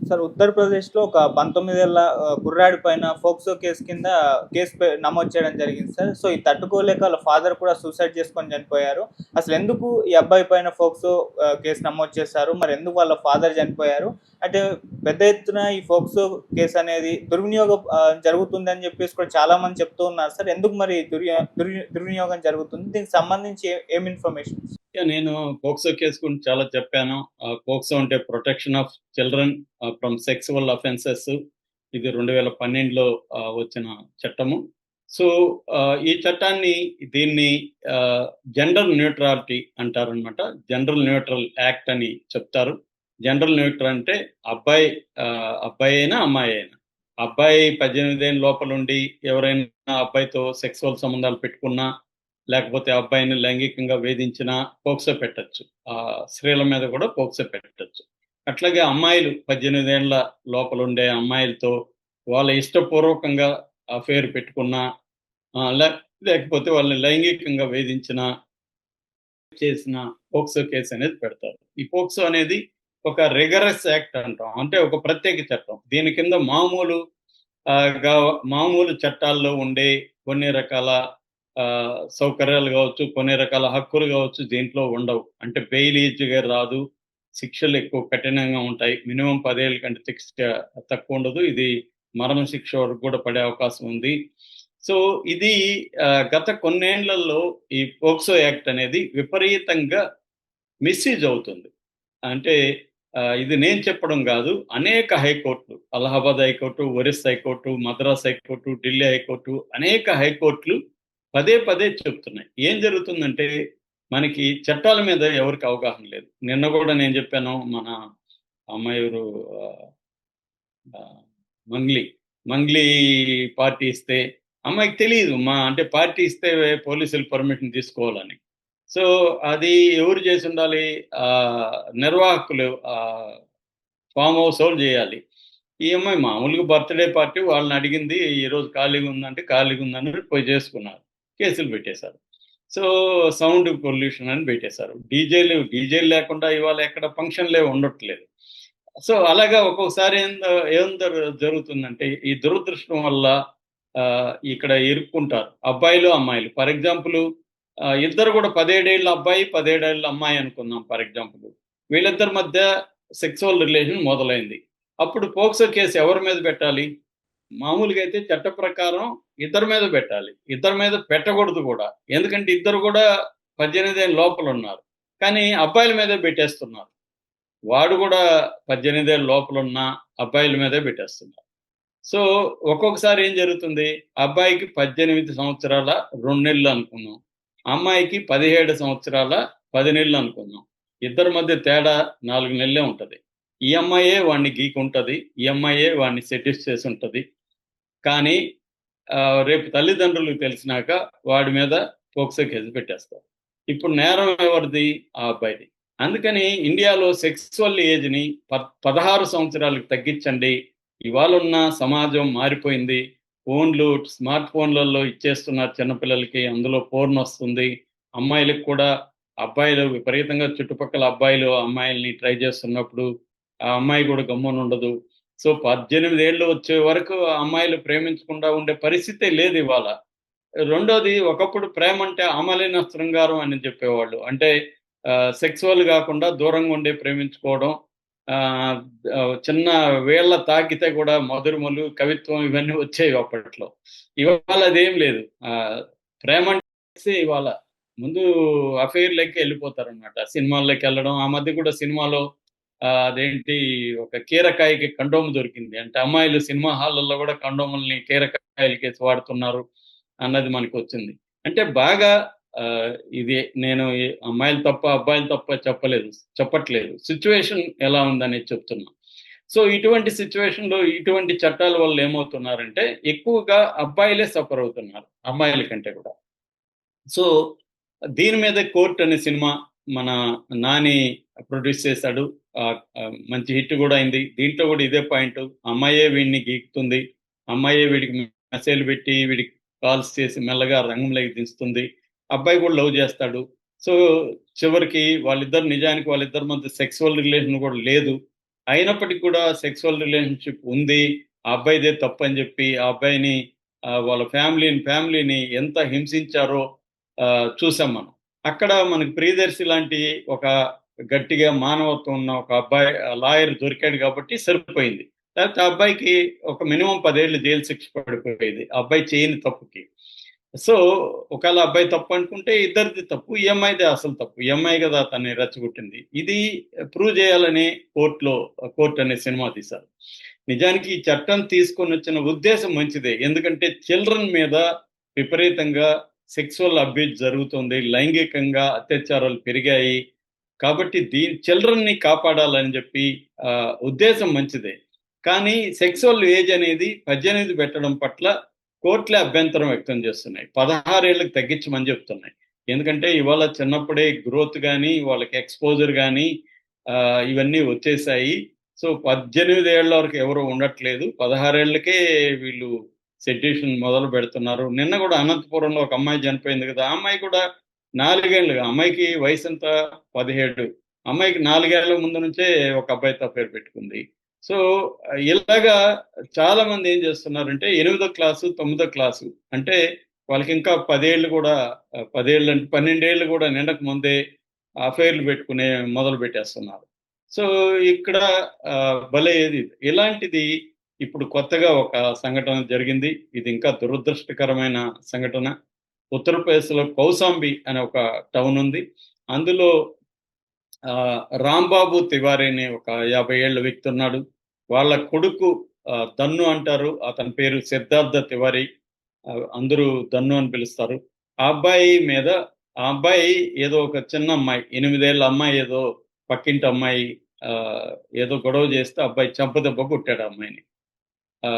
Sir ఉత్తరప్రదేశ్‌లో ఒక 19 ఏళ్ల కుర్రాడి పైన ఫోక్సో కేసు కింద నమోదు చేయడం జరిగింది సార్. సో, ఇది తట్టుకోలేక వాళ్ళ ఫాదర్ కూడా సూసైడ్ చేసుకొని చనిపోయారు. అసలెందుకు ఈ అబ్బాయి పైన ఫోక్సో కేసు నమోదు చేశారు? మరెందుకు వాళ్ళ ఫాదర్ చనిపోయారు? అంటే పెద్ద ఎత్తున ఈ ఫోక్సో కేసు అనేది దుర్వినియోగం జరుగుతుందని చెప్పేసి కూడా చాలామంది చెప్తూ ఉన్నారు సార్. ఎందుకు మరి దుర్వినియోగం జరుగుతుంది? దీనికి సంబంధించి ఏం ఇన్ఫర్మేషన్? నేను పోక్సో కేసు గురించి చాలా చెప్పాను. పోక్సో అంటే protection of children from sexual offences. ఇది 2012లో వచ్చిన చట్టము. సో ఈ చట్టాన్ని దీన్ని జెండర్ న్యూట్రాలిటీ అంటారనమాట. జెండర్ న్యూట్రల్ యాక్ట్ అని చెప్తారు. జెండర్ న్యూట్రల్ అంటే అబ్బాయి అయినా అమ్మాయి అయినా, అబ్బాయి 18 ఏళ్ళ లోపలుండి ఎవరైనా అబ్బాయితో సెక్సువల్ సంబంధాలు పెట్టుకున్నా, లేకపోతే అబ్బాయిని లైంగికంగా వేధించినా పోక్సో పెట్టచ్చు. స్త్రీల మీద కూడా పోక్సో పెట్టచ్చు. అట్లాగే అమ్మాయిలు 18 ఏళ్ల లోపలుండే అమ్మాయిలతో వాళ్ళ ఇష్టపూర్వకంగా అఫేర్ పెట్టుకున్నా, లేకపోతే వాళ్ళని లైంగికంగా వేధించినా, చేసిన పోక్సో కేసు అనేది పెడతారు. ఈ పోక్సో అనేది ఒక రిగరస్ యాక్ట్ అంటాం. అంటే ఒక ప్రత్యేక చట్టం. దీని కింద మామూలు చట్టాల్లో ఉండే కొన్ని రకాల సౌకర్యాలు కావచ్చు, కొన్ని రకాల హక్కులు కావచ్చు దీంట్లో ఉండవు. అంటే బెయిల్ ఈజీగా రాదు, శిక్షలు ఎక్కువ కఠినంగా ఉంటాయి. మినిమం 10 ఏళ్ళ కంటే శిక్ష తక్కువ ఉండదు. ఇది మరణ శిక్ష వరకు కూడా పడే అవకాశం ఉంది. సో ఇది గత కొన్నేళ్లలో ఈ పోక్సో యాక్ట్ అనేది విపరీతంగా మిస్యూజ్ అవుతుంది. అంటే ఇది నేను చెప్పడం కాదు, అనేక హైకోర్టులు, Allahabad high court, Orissa high court, Madras high court, Delhi high court, అనేక హైకోర్టులు పదే పదే చెప్తున్నాయి. ఏం జరుగుతుందంటే మనకి చట్టాల మీద ఎవరికి అవగాహన లేదు. నిన్న కూడా నేను చెప్పాను, మన అమ్మాయిరు మంగ్లీ పార్టీ ఇస్తే అమ్మాయికి తెలియదు అంటే పార్టీ ఇస్తే పోలీసులు పర్మిషన్ తీసుకోవాలని. సో అది ఎవరు చేసి ఉండాలి? నిర్వాహకులు ఫామ్ హౌస్ వాళ్ళు చేయాలి. ఈ అమ్మాయి మామూలుగా బర్త్డే పార్టీ, వాళ్ళని అడిగింది ఈరోజు ఖాళీగా ఉందంటే ఖాళీగా ఉందని పోయి చేసుకున్నారు, కేసులు పెట్టేశారు. సో సౌండ్ పొల్యూషన్ అని పెట్టేశారు. డీజేలు లేకుండా ఇవాళ ఎక్కడ ఫంక్షన్లే ఉండట్లేదు. సో అలాగా ఒక్కొక్కసారి ఏం జరుగుతుందంటే ఈ దురదృష్టం వల్ల ఇక్కడ ఇరుక్కుంటారు అబ్బాయిలు అమ్మాయిలు. ఫర్ ఎగ్జాంపుల్ ఇద్దరు కూడా 17 ఏళ్ళ అబ్బాయి 17 ఏళ్ళ అమ్మాయి అనుకుందాం. ఫర్ ఎగ్జాంపుల్ వీళ్ళిద్దరి మధ్య సెక్సువల్ రిలేషన్ మొదలైంది. అప్పుడు పోక్సో కేసు ఎవరి మీద పెట్టాలి? మామూలుగా అయితే చట్ట ప్రకారం ఇద్దరి మీద పెట్టాలి. ఇద్దరి మీద పెట్టకూడదు కూడా, ఎందుకంటే ఇద్దరు కూడా 18 ఏళ్ళ లోపల ఉన్నారు. కానీ అబ్బాయిల మీదే పెట్టేస్తున్నారు. వాడు కూడా 18 ఏళ్ళ లోపల ఉన్న అబ్బాయిల మీదే పెట్టేస్తున్నారు. సో ఒక్కొక్కసారి ఏం జరుగుతుంది, అబ్బాయికి 18 సంవత్సరాల 2 నెలలు అనుకుందాం, అమ్మాయికి 17 సంవత్సరాల 10 నెలలు అనుకుందాం. ఇద్దరి మధ్య తేడా 4 నెలలే ఉంటది. ఈ అమ్మాయే వాడిని గీకుంటది, ఈ అమ్మాయే వాడిని సెటిస్ చేసి ఉంటది. కానీ రేపు తల్లిదండ్రులకు తెలిసినాక వాడి మీద పోక్సో కేసు పెట్టేస్తారు. ఇప్పుడు నేరం ఎవరిది? ఆ అబ్బాయిది. అందుకని ఇండియాలో సెక్సువల్ ఏజ్ని 16 సంవత్సరాలకు తగ్గించండి. ఇవాళ ఉన్న సమాజం మారిపోయింది. స్మార్ట్ ఫోన్లలో ఇచ్చేస్తున్నారు చిన్నపిల్లలకి, అందులో పోర్న్ వస్తుంది. అమ్మాయిలకు కూడా అబ్బాయిలు విపరీతంగా, చుట్టుపక్కల అబ్బాయిలు అమ్మాయిల్ని ట్రై చేస్తున్నప్పుడు ఆ అమ్మాయి కూడా గమ్మున ఉండదు. సో 18 ఏళ్ళు వచ్చే వరకు అమ్మాయిలు ప్రేమించకుండా ఉండే పరిస్థితే లేదు ఇవాళ. రెండోది, ఒకప్పుడు ప్రేమ అంటే ఆమలిన శృంగారం అని చెప్పేవాళ్ళు. అంటే సెక్సువల్ కాకుండా దూరంగా ఉండే ప్రేమించుకోవడం, చిన్న వేళ్ళ తాకితే కూడా మధురములు, కవిత్వం ఇవన్నీ వచ్చేవి అప్పట్లో. ఇవాళ అదేం లేదు. ప్రేమ అంటే ఇవాళ ముందు అఫైర్లకి వెళ్ళిపోతారనమాట. సినిమాల్లోకి వెళ్ళడం. ఆ మధ్య కూడా సినిమాలో అదేంటి, ఒక కీరకాయకి కండోము దొరికింది అంటే, అమ్మాయిలు సినిమా హాళ్ళల్లో కూడా కండోముల్ని కీరకాయలకేసి వాడుతున్నారు అన్నది మనకు వచ్చింది. అంటే బాగా ఇది నేను అమ్మాయిలు తప్ప అబ్బాయిలు తప్ప చెప్పట్లేదు. సిచ్యువేషన్ ఎలా ఉందనేది చెప్తున్నా. సో ఇటువంటి సిచ్యువేషన్లో ఇటువంటి చట్టాల వల్ల ఏమవుతున్నారంటే ఎక్కువగా అబ్బాయిలే సఫర్ అవుతున్నారు అమ్మాయిల కంటే కూడా. సో దీని మీద కోర్ట్ అనే సినిమా మన నాని ప్రొడ్యూస్ చేశాడు. మంచి హిట్ కూడా అయింది. దీంట్లో కూడా ఇదే పాయింట్, అమ్మాయే వీడిని గీకుతుంది, అమ్మాయే వీడికి మెసేజ్ పెట్టి వీడికి కాల్స్ చేసి మెల్లగా రంగంలోకి దించుతుంది. అబ్బాయి కూడా లవ్ చేస్తాడు. సో చివరికి నిజానికి వాళ్ళిద్దరి మధ్య సెక్సువల్ రిలేషన్ కూడా లేదు. అయినప్పటికీ కూడా సెక్సువల్ రిలేషన్షిప్ ఉంది, ఆ అబ్బాయిదే తప్పు అని చెప్పి ఆ అబ్బాయిని వాళ్ళ ఫ్యామిలీని ఎంత హింసించారో చూసాం మనం. అక్కడ మనకి ప్రియదర్శి లాంటి ఒక గట్టిగా మానవత్వం ఉన్న ఒక అబ్బాయి లాయర్ దొరికాడు కాబట్టి సరిపోయింది. లేకపోతే ఆ అబ్బాయికి ఒక మినిమం 10 ఏళ్ళు జైలు శిక్ష పడిపోయేది ఆ అబ్బాయి చేయని తప్పుకి. సో ఒకవేళ అబ్బాయి తప్పు అనుకుంటే ఇద్దరిది తప్పు, ఈ అమ్మాయిదే అసలు తప్పు. ఈ అమ్మాయి కదా తన్ని రెచ్చగొట్టింది. ఇది ప్రూవ్ చేయాలని కోర్టు అనే సినిమా తీశారు. నిజానికి ఈ చట్టం తీసుకొని వచ్చిన ఉద్దేశం మంచిదే. ఎందుకంటే చిల్డ్రన్ మీద విపరీతంగా సెక్సువల్ అబ్యూజ్ జరుగుతుంది, లైంగికంగా అత్యాచారాలు పెరిగాయి. కాబట్టి చిల్డ్రన్ ని కాపాడాలని చెప్పి ఉద్దేశం మంచిదే. కానీ సెక్సువల్ ఏజ్ అనేది 18 పెట్టడం పట్ల కోర్టులే అభ్యంతరం వ్యక్తం చేస్తున్నాయి. 16 ఏళ్ళకి తగ్గించమని చెప్తున్నాయి. ఎందుకంటే ఇవాళ చిన్నప్పుడే గ్రోత్ కానీ వాళ్ళకి ఎక్స్పోజర్ కానీ ఇవన్నీ వచ్చేసాయి. సో 18 ఏళ్ల వరకు ఎవరు ఉండట్లేదు, 16 ఏళ్లకే వీళ్ళు సెడ్యూషన్ మొదలు పెడుతున్నారు. నిన్న కూడా అనంతపురంలో ఒక అమ్మాయి చనిపోయింది కదా, ఆ అమ్మాయి కూడా 4 ఏళ్ళుగా, అమ్మాయికి వయసు ఎంత 17, అమ్మాయికి 4 ఏళ్ల ముందు నుంచే ఒక అబ్బాయితో పేరు పెట్టుకుంది. సో ఇలాగా చాలా మంది ఏం చేస్తున్నారంటే 8వ క్లాసు 9వ క్లాసు అంటే వాళ్ళకి ఇంకా 10 ఏళ్ళు కూడా 10 ఏళ్ళు అంటే 12 ఏళ్ళు కూడా నిండక ముందే అఫైర్లు పెట్టుకునే మొదలు పెట్టేస్తున్నారు. సో ఇక్కడ భలే ఇలాంటిది ఇప్పుడు కొత్తగా ఒక సంఘటన జరిగింది. ఇది ఇంకా దురదృష్టకరమైన సంఘటన. ఉత్తరప్రదేశ్లో కౌసాంబి అనే ఒక టౌన్ ఉంది. అందులో రాంబాబు తివారీ అనే ఒక 50 ఏళ్ల వ్యక్తి ఉన్నాడు. వాళ్ళ కొడుకు దన్ను అంటారు, అతని పేరు సిద్ధార్థ తివారీ, అందరూ దన్ను అని పిలుస్తారు. ఆ అబ్బాయి ఏదో ఒక చిన్న అమ్మాయి, 8 ఏళ్ల అమ్మాయి, ఏదో పక్కింటి అమ్మాయి ఏదో గొడవ చేస్తే అబ్బాయి చెంపదెబ్బ కొట్టాడు ఆ అమ్మాయిని. ఆ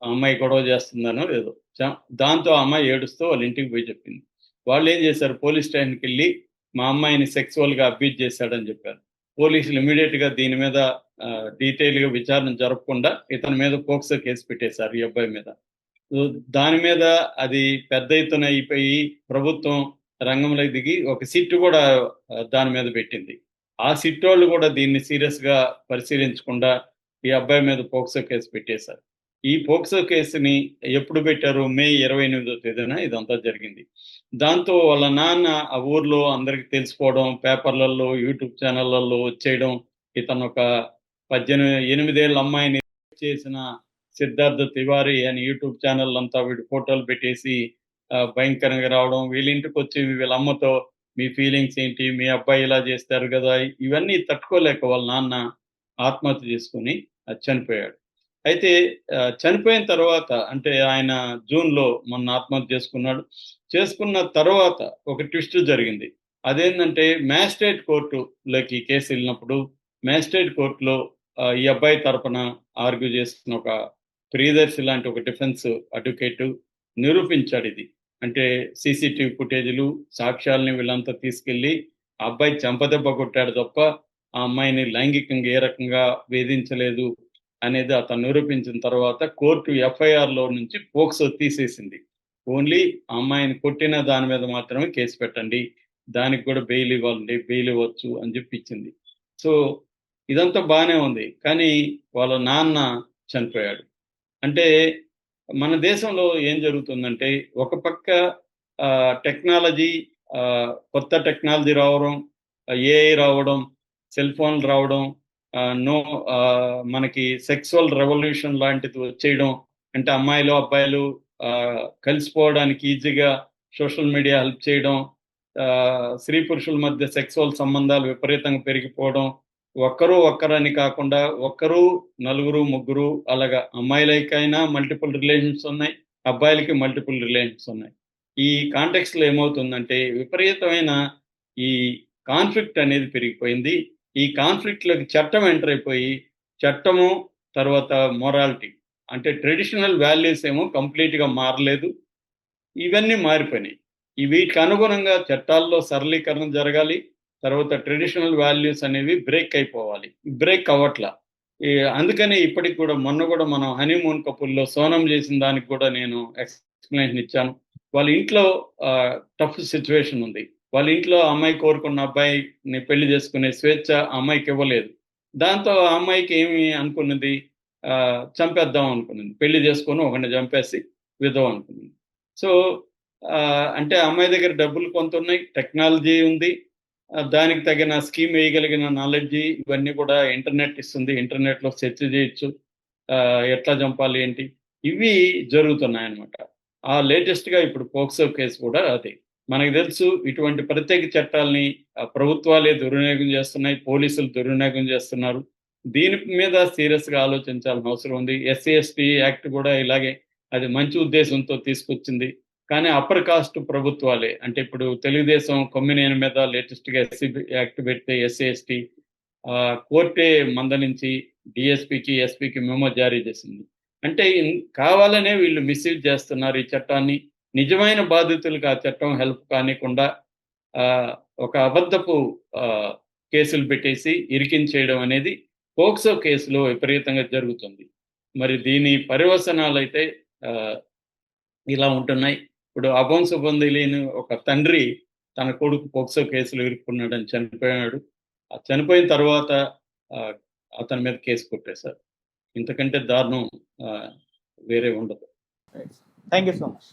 అమ్మాయి గొడవ చేస్తుందనో ఏదో, దాంతో ఆ అమ్మాయి ఏడుస్తూ వాళ్ళ ఇంటికి పోయి చెప్పింది. వాళ్ళు ఏం చేశారు, పోలీస్ స్టేషన్కి వెళ్ళి మా అమ్మాయిని సెక్సువల్ గా అబ్యూజ్ చేశాడని చెప్పారు. పోలీసులు ఇమీడియట్ గా దీని మీద డీటెయిల్ గా విచారణ జరపకుండా ఇతని మీద పోక్సో కేసు పెట్టేశారు ఈ అబ్బాయి మీద. దాని మీద అది పెద్ద ఎత్తున అయిపోయి ప్రభుత్వం రంగంలోకి దిగి ఒక సిట్ కూడా దాని మీద పెట్టింది. ఆ సిట్ వాళ్ళు కూడా దీన్ని సీరియస్ గా పరిశీలించకుండా ఈ అబ్బాయి మీద పోక్సో కేసు పెట్టేశారు. ఈ పోక్సో కేసుని ఎప్పుడు పెట్టారు, మే 28వ తేదీన ఇదంతా జరిగింది. దాంతో వాళ్ళ నాన్న ఆ ఊర్లో అందరికి తెలిసిపోవడం, పేపర్లలో యూట్యూబ్ ఛానళ్లలో వచ్చేయడం, ఇతను ఒక 8 ఏళ్ల అమ్మాయిని చేసిన సిద్ధార్థ తివారీ అని యూట్యూబ్ ఛానల్ అంతా వీడి ఫోటోలు పెట్టేసి భయంకరంగా రావడం, వీళ్ళ ఇంటికి వచ్చి వీళ్ళ అమ్మతో మీ ఫీలింగ్స్ ఏంటి, మీ అబ్బాయి ఇలా చేస్తారు కదా, ఇవన్నీ తట్టుకోలేక వాళ్ళ నాన్న ఆత్మహత్య చేసుకుని చనిపోయాడు. అయితే చనిపోయిన తర్వాత అంటే ఆయన జూన్లో మొన్న ఆత్మహత్య చేసుకున్న తర్వాత ఒక ట్విస్ట్ జరిగింది. అదేంటంటే మ్యాజిస్ట్రేట్ కోర్టులోకి కేసు వెళ్ళినప్పుడు మ్యాజిస్ట్రేట్ కోర్టులో ఈ అబ్బాయి తరపున ఆర్గ్యూ చేస్తున్న ఒక ప్రియదర్శి లాంటి ఒక డిఫెన్స్ అడ్వకేట్ నిరూపించాడు ఇది. అంటే సీసీటీవీ ఫుటేజ్లు, సాక్ష్యాలని వీళ్ళంతా తీసుకెళ్లి ఆ అబ్బాయి చెంపదెబ్బ కొట్టాడు తప్ప ఆ అమ్మాయిని లైంగికంగా ఏ రకంగా వేధించలేదు అనేది అతను నిరూపించిన తర్వాత కోర్టు ఎఫ్ఐఆర్లో నుంచి పోక్సో తీసేసింది. ఓన్లీ ఆ అమ్మాయిని కొట్టిన దాని మీద మాత్రమే కేసు పెట్టండి, దానికి కూడా బెయిల్ ఇవ్వాలండి, బెయిల్ ఇవ్వచ్చు అని చెప్పి ఇచ్చింది. సో ఇదంతా బాగానే ఉంది, కానీ వాళ్ళ నాన్న చనిపోయాడు. అంటే మన దేశంలో ఏం జరుగుతుందంటే ఒక పక్క టెక్నాలజీ, కొత్త టెక్నాలజీ రావడం, ఏఐ రావడం, సెల్ ఫోన్లు రావడం, మనకి సెక్సువల్ రెవల్యూషన్ లాంటిది వచ్చేయడం, అంటే అమ్మాయిలు అబ్బాయిలు కలిసిపోవడానికి ఈజీగా సోషల్ మీడియా హెల్ప్ చేయడం, స్త్రీ పురుషుల మధ్య సెక్సువల్ సంబంధాలు విపరీతంగా పెరిగిపోవడం, ఒక్కరని కాకుండా ఒక్కరు, నలుగురు, ముగ్గురు, అలాగా అమ్మాయిలకైనా మల్టిపుల్ రిలేషన్స్ ఉన్నాయి, అబ్బాయిలకి మల్టిపుల్ రిలేషన్స్ ఉన్నాయి. ఈ కాంటెక్స్ట్ లో ఏమవుతుందంటే విపరీతమైన ఈ కాన్ఫ్లిక్ట్ అనేది పెరిగిపోయింది. ఈ కాన్ఫ్లిక్ట్ లోకి చట్టం ఎంటర్ అయిపోయి, చట్టము తర్వాత మొరాలిటీ అంటే ట్రెడిషనల్ వాల్యూస్ ఏమో కంప్లీట్ గా మారలేదు, ఇవన్నీ మారిపోయినాయి. వీటికి అనుగుణంగా చట్టాల్లో సరళీకరణ జరగాలి, తర్వాత ట్రెడిషనల్ వాల్యూస్ అనేవి బ్రేక్ అయిపోవాలి, బ్రేక్ అవ్వట్లా. అందుకనే ఇప్పటికి కూడా మొన్న కూడా మనం హనీమూన్ కపుల్లో సోనం చేసిన దానికి కూడా నేను ఎక్స్ప్లెనేషన్ ఇచ్చాను. వాళ్ళ ఇంట్లో టఫ్ సిచ్యువేషన్ ఉంది, వాళ్ళ ఇంట్లో అమ్మాయి కోరుకున్న అబ్బాయిని పెళ్లి చేసుకునే స్వేచ్ఛ అమ్మాయికి ఇవ్వలేదు. దాంతో ఆ అమ్మాయికి ఏమి అనుకున్నది, చంపేద్దాం అనుకున్నది. పెళ్లి చేసుకొని ఒకడిని చంపేసి విధవ అనుకున్నది. సో, అంటే ఆ అమ్మాయి దగ్గర డబ్బులు కొంత ఉన్నాయి, టెక్నాలజీ ఉంది. దానికి తగిన స్కీమ్ వేయగలిగిన నాలెడ్జి ఇవన్నీ కూడా ఇంటర్నెట్ ఇస్తుంది. ఇంటర్నెట్‌లో సెర్చ్ చేయొచ్చు. ఎట్లా చంపాలి ఏంటి? ఇవి జరుగుతున్నాయన్నమాట. లేటెస్ట్‌గా ఇప్పుడు పోక్సో కేస్ కూడా అదే. మనకు తెలుసు ఇటువంటి ప్రత్యేక చట్టాల్ని ప్రభుత్వాలే దుర్వినియోగం చేస్తున్నాయి. పోలీసులు దుర్వినియోగం చేస్తున్నారు. దీని మీద సీరియస్‌గా ఆలోచించాల్సిన అవసరం ఉంది. ఎస్సీ, ఎస్టీ యాక్ట్ కూడా ఇలాగే అది మంచి ఉద్దేశంతో తీసుకొచ్చింది. కానీ అప్పర్ కాస్ట్ ప్రభుత్వాలే. అంటే ఇప్పుడు తెలుగుదేశం కొమ్మినేని మీద లేటెస్ట్‌గా ఎస్సీ యాక్ట్ పెడితే ఎస్సీ, ఎస్టీ కోర్టే మందలించి డీఎస్పీకి, ఎస్పీకి మెమో జారీ చేసింది. అంటే కావాలనే వీళ్ళు మిస్‌యూజ్ చేస్తున్నారు ఈ చట్టాన్ని. నిజమైన బాధితులకు ఆ చట్టం హెల్ప్ కానీకుండా ఆహ్, ఒక అబద్ధపు ఆహ్, కేసులు పెట్టేసి ఇరికించేయడం అనేది పోక్సో కేసులో విపరీతంగా జరుగుతుంది. మరి దీని పర్యవసనాలైతే ఆహ్, ఇలా ఉంటున్నాయి. ఇప్పుడు అభం శుభం తెలియని ఒక తండ్రి తన కొడుకు పోక్సో కేసులో ఇరుక్కున్నాడని చనిపోయాడు. చనిపోయిన తర్వాత ఆహ్, అతని మీద కేసు కొట్టేశారు. ఇంతకంటే దారుణం ఆహ్, వేరే ఉండదు. Thank you so much.